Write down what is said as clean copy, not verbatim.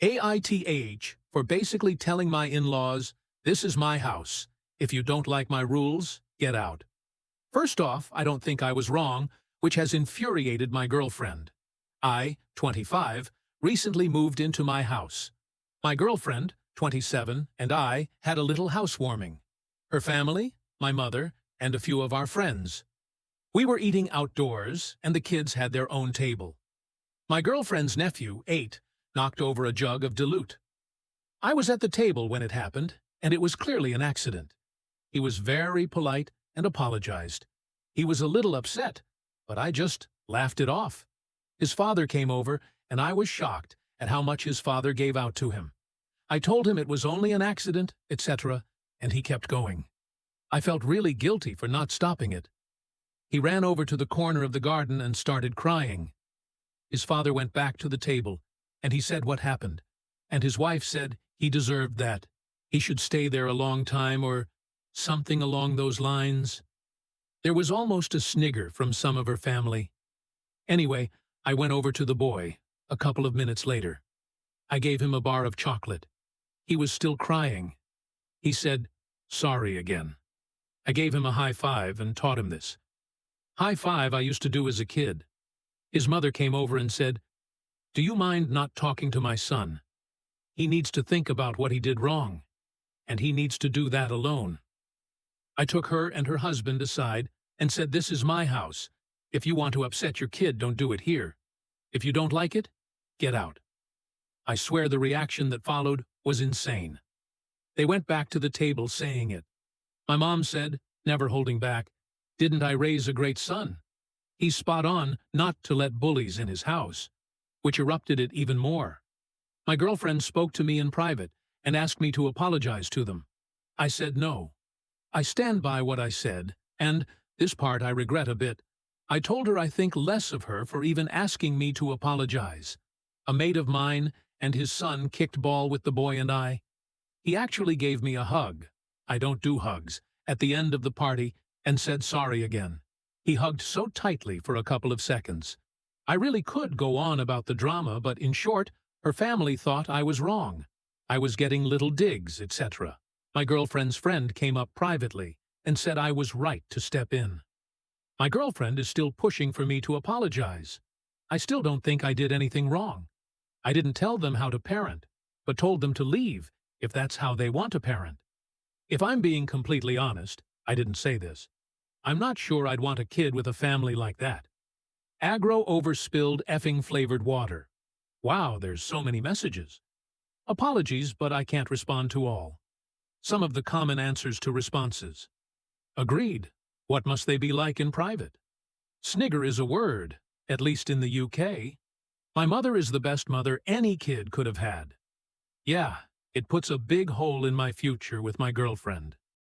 AITAH for basically telling my in-laws, this is my house. If you don't like my rules, get out. First off, I don't think I was wrong, which has infuriated my girlfriend. I, 25, recently moved into my house. My girlfriend, 27, and I had a little housewarming. Her family, my mother, and a few of our friends. We were eating outdoors, and the kids had their own table. My girlfriend's nephew, 8, knocked over a jug of dilute. I was at the table when it happened, and it was clearly an accident. He was very polite and apologized. He was a little upset, but I just laughed it off. His father came over, and I was shocked at how much his father gave out to him. I told him it was only an accident, etc., and he kept going. I felt really guilty for not stopping it. He ran over to the corner of the garden and started crying. His father went back to the table, and he said what happened, and his wife said he deserved that. He should stay there a long time or something along those lines. There was almost a snigger from some of her family. Anyway, I went over to the boy a couple of minutes later. I gave him a bar of chocolate. He was still crying. He said, sorry again. I gave him a high five and taught him this. High five I used to do as a kid. His mother came over and said, do you mind not talking to my son? He needs to think about what he did wrong, and he needs to do that alone. I took her and her husband aside and said, this is my house. If you want to upset your kid, don't do it here. If you don't like it, get out. I swear the reaction that followed was insane. They went back to the table saying it. My mom said, never holding back, didn't I raise a great son? He's spot on not to let bullies in his house, which erupted it even more. My girlfriend spoke to me in private and asked me to apologize to them. I said no. I stand by what I said, and this part I regret a bit. I told her I think less of her for even asking me to apologize. A mate of mine and his son kicked ball with the boy and I. He actually gave me a hug. I don't do hugs. At the end of the party, and said sorry again. He hugged so tightly for a couple of seconds. I really could go on about the drama, but in short, her family thought I was wrong. I was getting little digs, etc. My girlfriend's friend came up privately and said I was right to step in. My girlfriend is still pushing for me to apologize. I still don't think I did anything wrong. I didn't tell them how to parent, but told them to leave if that's how they want to parent. If I'm being completely honest, I didn't say this. I'm not sure I'd want a kid with a family like that. Aggro over spilled effing flavored water. Wow, there's so many messages. Apologies, but I can't respond to all. Some of the common answers to responses. Agreed. What must they be like in private? Snigger is a word, at least in the UK. My mother is the best mother any kid could have had. Yeah, it puts a big hole in my future with my girlfriend.